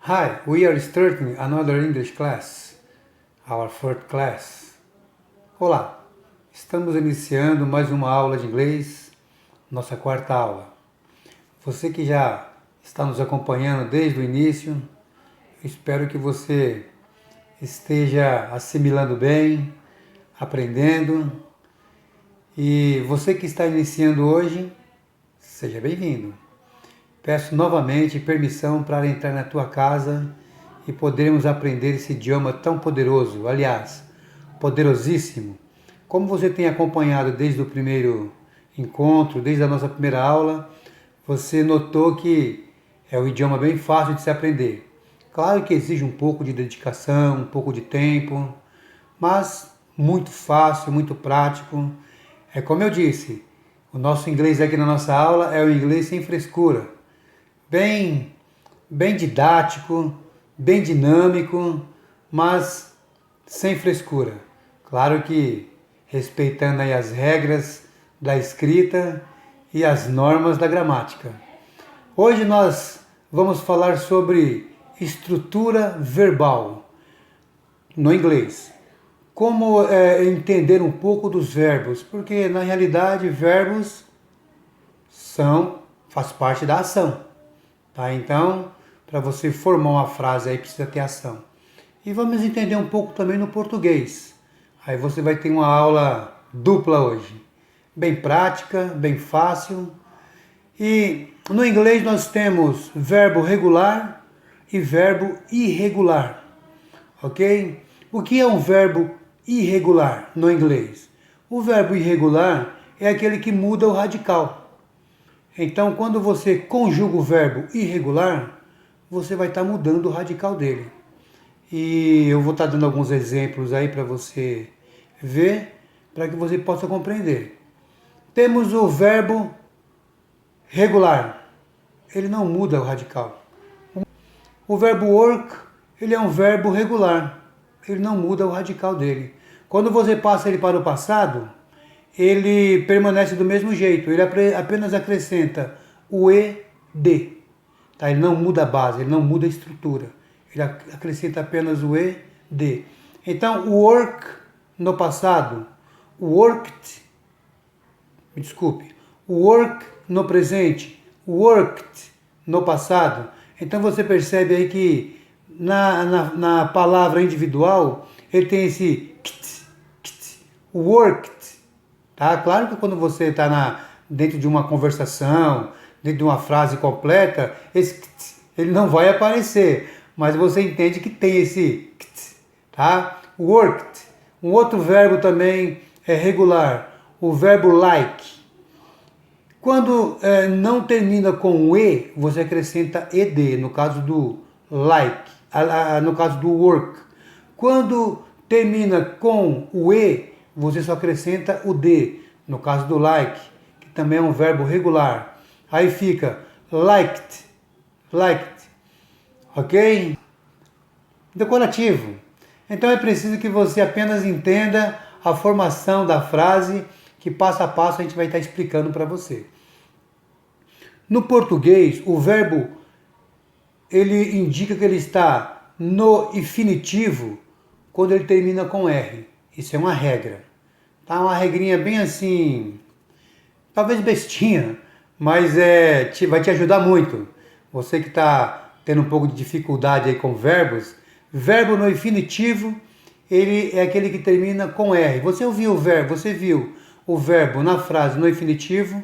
Hi, we are starting another English class, our third class. Olá, estamos iniciando mais uma aula de inglês, nossa quarta aula. Você que já está nos acompanhando desde o início, eu espero que você esteja assimilando bem, aprendendo. E você que está iniciando hoje, seja bem-vindo. Peço novamente permissão para entrar na tua casa e podermos aprender esse idioma tão poderoso, aliás, poderosíssimo. Como você tem acompanhado desde o primeiro encontro, desde a nossa primeira aula, você notou que é um idioma bem fácil de se aprender. Claro que exige um pouco de dedicação, um pouco de tempo, mas muito fácil, muito prático. É como eu disse, o nosso inglês aqui na nossa aula é o inglês sem frescura. Bem didático, bem dinâmico, mas sem frescura. Claro que respeitando aí as regras da escrita e as normas da gramática. Hoje nós vamos falar sobre estrutura verbal no inglês. Como entender um pouco dos verbos, porque na realidade verbos faz parte da ação. Tá? Então, para você formar uma frase aí precisa ter ação. E vamos entender um pouco também no português. Aí você vai ter uma aula dupla hoje. Bem prática, bem fácil. E no inglês nós temos verbo regular e verbo irregular. Ok? O que é um verbo irregular no inglês? O verbo irregular é aquele que muda o radical. Então, quando você conjuga o verbo irregular, você vai estar mudando o radical dele. E eu vou estar dando alguns exemplos aí para você ver, para que você possa compreender. Temos o verbo regular. Ele não muda o radical. O verbo work, ele é um verbo regular. Ele não muda o radical dele. Quando você passa ele para o passado, ele permanece do mesmo jeito, ele apenas acrescenta o ED. Tá? Ele não muda a base, ele não muda a estrutura. Ele acrescenta apenas o ED. Então, o work no passado, worked, me desculpe, o work no presente, worked no passado. Então você percebe aí que na palavra individual, ele tem esse worked. Tá? Claro que quando você está dentro de uma conversação, dentro de uma frase completa, ele não vai aparecer, mas você entende que tem esse tá? Worked. Um outro verbo também é regular, o verbo like. Quando não termina com e, você acrescenta ed, no caso do like, no caso do work. Quando termina com o e, você só acrescenta o D, no caso do like, que também é um verbo regular. Aí fica liked, ok? Decorativo. Então é preciso que você apenas entenda a formação da frase, que passo a passo a gente vai estar explicando para você. No português, o verbo, ele indica que ele está no infinitivo quando ele termina com R. Isso é uma regra. Tá? Uma regrinha bem assim, talvez bestinha, mas vai te ajudar muito. Você que está tendo um pouco de dificuldade aí com verbos, verbo no infinitivo, ele é aquele que termina com R. Você viu o verbo na frase no infinitivo,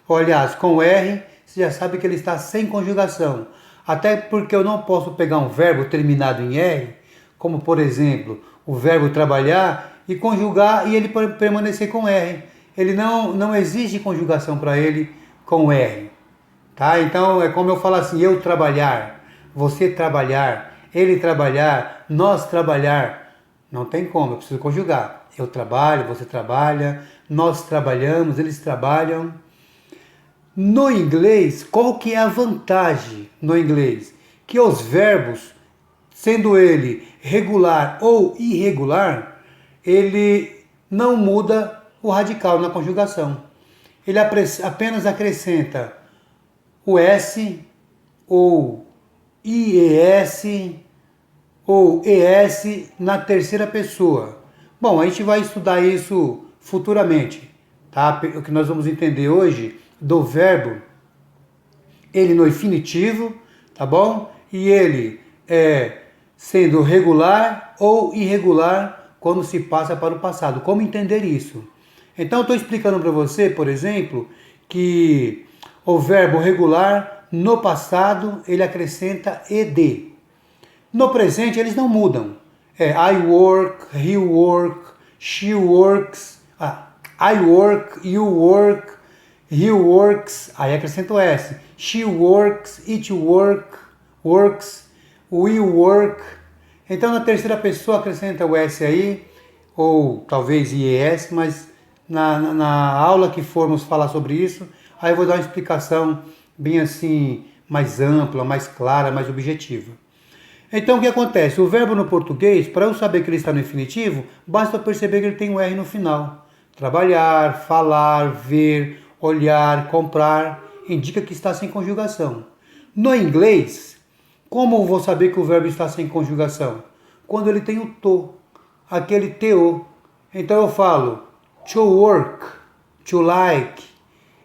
ou aliás, com R, você já sabe que ele está sem conjugação. Até porque eu não posso pegar um verbo terminado em R, como por exemplo, o verbo trabalhar, e conjugar e ele permanecer com R. Ele não existe conjugação para ele com R. Tá? Então é como eu falo assim, eu trabalhar, você trabalhar, ele trabalhar, nós trabalhar. Não tem como, eu preciso conjugar. Eu trabalho, você trabalha, nós trabalhamos, eles trabalham. No inglês, qual que é a vantagem no inglês? Que os verbos, sendo ele regular ou irregular, ele não muda o radical na conjugação. Ele apenas acrescenta o S ou IES ou ES na terceira pessoa. Bom, a gente vai estudar isso futuramente, tá? O que nós vamos entender hoje do verbo, ele no infinitivo, tá bom? E ele sendo regular ou irregular quando se passa para o passado. Como entender isso? Então, eu estou explicando para você, por exemplo, que o verbo regular no passado ele acrescenta ed. No presente eles não mudam. I work, he work, she works, I work, you work, he works, aí acrescenta o S. She works, it works, we work. Então na terceira pessoa acrescenta o S aí, ou talvez IES, mas na aula que formos falar sobre isso, aí eu vou dar uma explicação bem assim, mais ampla, mais clara, mais objetiva. Então o que acontece? O verbo no português, para eu saber que ele está no infinitivo, basta eu perceber que ele tem um R no final. Trabalhar, falar, ver, olhar, comprar, indica que está sem conjugação. No inglês, como eu vou saber que o verbo está sem conjugação? Quando ele tem o to, aquele TO. Então eu falo to work, to like.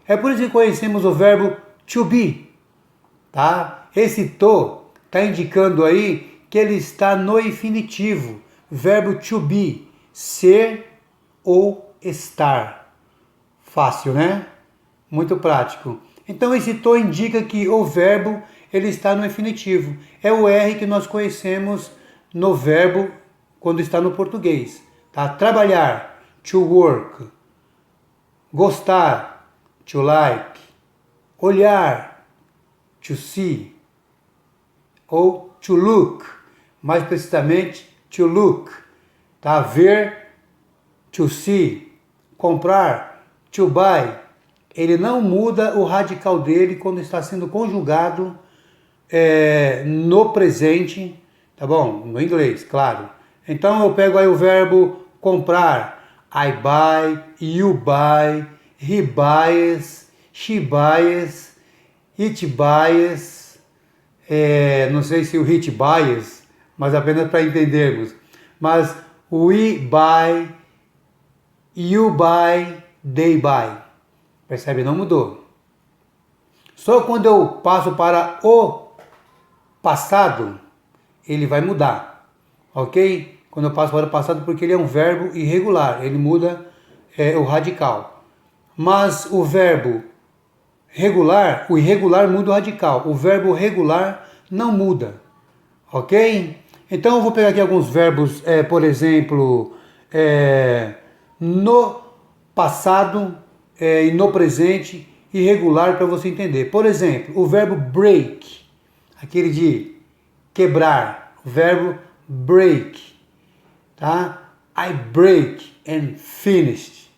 É por isso que conhecemos o verbo to be, tá? Esse to está indicando aí que ele está no infinitivo. Verbo to be, ser ou estar. Fácil, né? Muito prático. Então esse to indica que o verbo ele está no infinitivo. É o R que nós conhecemos no verbo quando está no português. Tá? Trabalhar, to work. Gostar, to like. Olhar, to see. Ou to look, mais precisamente to look, tá? Ver, to see, comprar, to buy. Ele não muda o radical dele quando está sendo conjugado no presente, tá bom? No inglês, claro. Então eu pego aí o verbo comprar, I buy, you buy, he buys, she buys, it buys. Não sei se o hit buys, mas apenas para entendermos. Mas we buy, you buy, they buy. Percebe? Não mudou. Só quando eu passo para o passado, ele vai mudar. Ok? Quando eu passo para o passado, porque ele é um verbo irregular. Ele muda o radical. Mas o verbo regular, o irregular muda o radical. O verbo regular não muda. Ok? Então eu vou pegar aqui alguns verbos, por exemplo, no passado e no presente irregular para você entender. Por exemplo, o verbo break, aquele de quebrar, o verbo break, tá? I break and finished.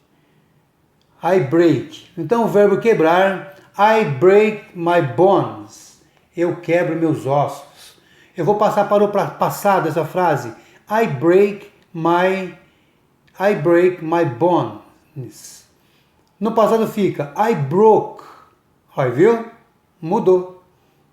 I break. Então o verbo quebrar, I break my bones. Eu quebro meus ossos. Eu vou passar para o passado essa frase. I break my bones. No passado fica I broke. Olha, viu? Mudou.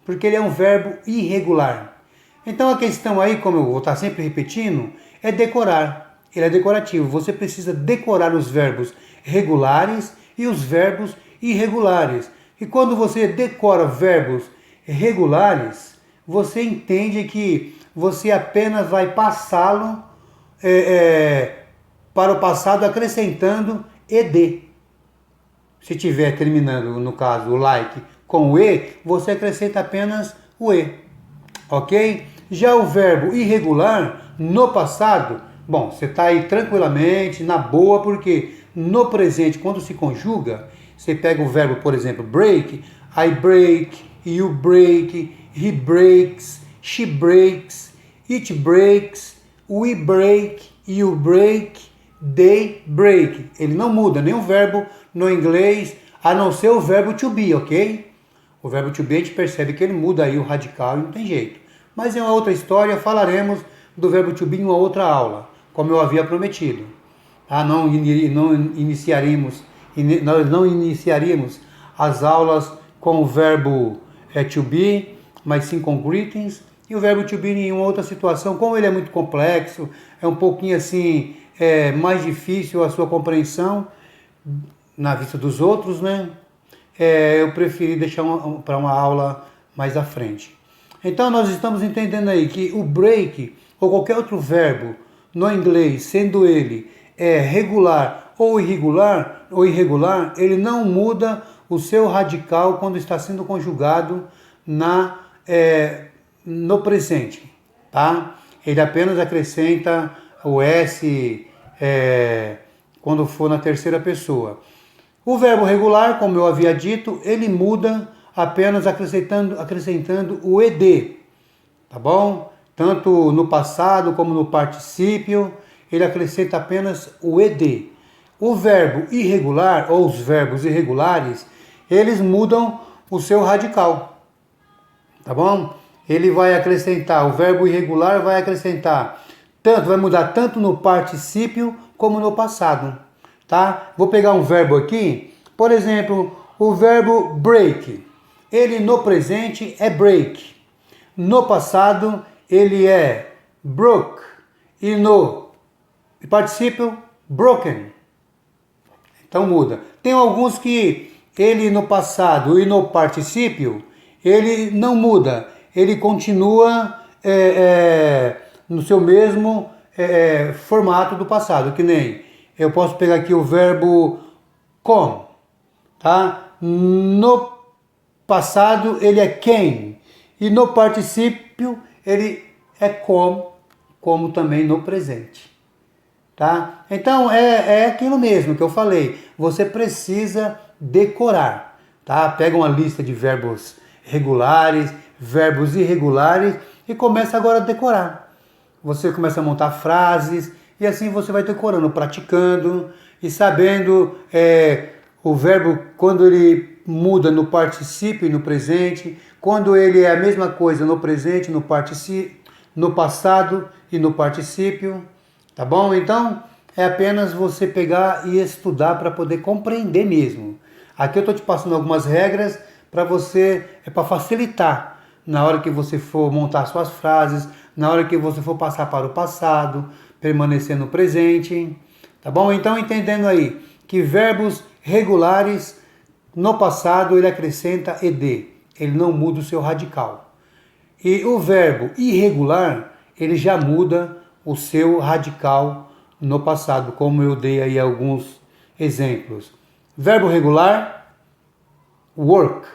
Porque ele é um verbo irregular. Então a questão aí, como eu vou estar sempre repetindo, é decorar. Ele é decorativo. Você precisa decorar os verbos regulares e os verbos irregulares. E quando você decora verbos regulares, você entende que você apenas vai passá-lo para o passado acrescentando ed. Se tiver terminando, no caso, o like com o e, você acrescenta apenas o e. Ok? Já o verbo irregular, no passado, bom, você está aí tranquilamente, na boa, porque no presente, quando se conjuga, você pega o verbo, por exemplo, break, I break, you break, he breaks, she breaks, it breaks, we break, you break, they break. Ele não muda nenhum verbo no inglês, a não ser o verbo to be, ok? O verbo to be a gente percebe que ele muda aí o radical e não tem jeito. Mas é uma outra história, falaremos do verbo to be em uma outra aula, como eu havia prometido. Nós não iniciaríamos as aulas com o verbo to be, mas sim com greetings, e o verbo to be em uma outra situação. Como ele é muito complexo, é um pouquinho assim, mais difícil a sua compreensão na vista dos outros, né? Eu preferi deixar para uma aula mais à frente. Então nós estamos entendendo aí que o break ou qualquer outro verbo no inglês, sendo ele regular ou irregular, ele não muda o seu radical quando está sendo conjugado no presente, tá? Ele apenas acrescenta o S quando for na terceira pessoa. O verbo regular, como eu havia dito, ele muda apenas acrescentando o ed, tá bom? Tanto no passado como no particípio, ele acrescenta apenas o ed. O verbo irregular, ou os verbos irregulares, eles mudam o seu radical, tá bom? Ele vai acrescentar, o verbo irregular vai acrescentar, vai mudar tanto no particípio como no passado, tá? Vou pegar um verbo aqui, por exemplo, o verbo break. Ele no presente é break. No passado ele é broke. E no particípio, broken. Então muda. Tem alguns que ele no passado e no particípio, ele não muda. Ele continua no seu mesmo formato do passado. Que nem, eu posso pegar aqui o verbo come, tá? No passado ele é came. E no particípio ele é come, como também no presente. Tá? Então é aquilo mesmo que eu falei. Você precisa decorar. Tá? Pega uma lista de verbos regulares, verbos irregulares e começa agora a decorar. Você começa a montar frases e assim você vai decorando, praticando e sabendo o verbo quando ele muda no particípio e no presente, quando ele é a mesma coisa no presente, no particípio, no passado e no particípio, tá bom? Então é apenas você pegar e estudar para poder compreender mesmo. Aqui eu estou te passando algumas regras para você, para facilitar na hora que você for montar suas frases, na hora que você for passar para o passado, permanecer no presente, tá bom? Então entendendo aí que verbos regulares no passado ele acrescenta ed, ele não muda o seu radical. E o verbo irregular, ele já muda o seu radical no passado, como eu dei aí alguns exemplos. Verbo regular, work.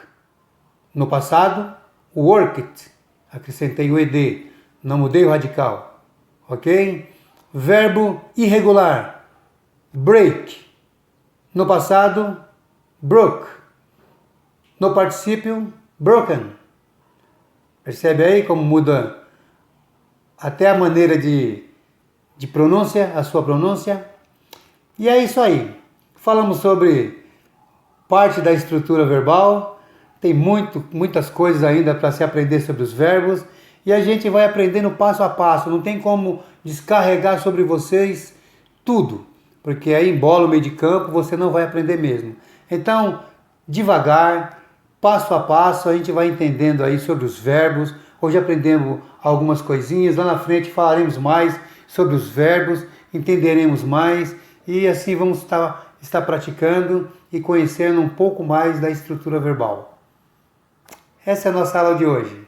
No passado, worked. Acrescentei o ed, não mudei o radical. Ok? Verbo irregular, break. No passado, broke. No particípio, broken. Percebe aí como muda até a maneira de pronúncia, a sua pronúncia? E é isso aí. Falamos sobre parte da estrutura verbal. Tem muitas coisas ainda para se aprender sobre os verbos. E a gente vai aprendendo passo a passo. Não tem como descarregar sobre vocês tudo. Porque aí embola o meio de campo, você não vai aprender mesmo. Então, devagar, passo a passo, a gente vai entendendo aí sobre os verbos. Hoje aprendemos algumas coisinhas, lá na frente falaremos mais sobre os verbos, entenderemos mais e assim vamos estar praticando e conhecendo um pouco mais da estrutura verbal. Essa é a nossa aula de hoje.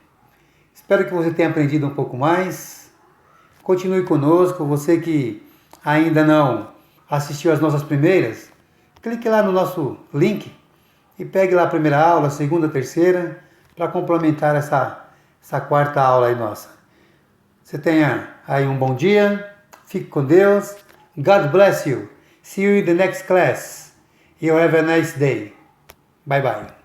Espero que você tenha aprendido um pouco mais. Continue conosco, você que ainda não assistiu às nossas primeiras, clique lá no nosso link e pegue lá a primeira aula, a segunda, a terceira, para complementar essa quarta aula aí nossa. Você tenha aí um bom dia, fique com Deus, God bless you, see you in the next class, you have a nice day, bye bye.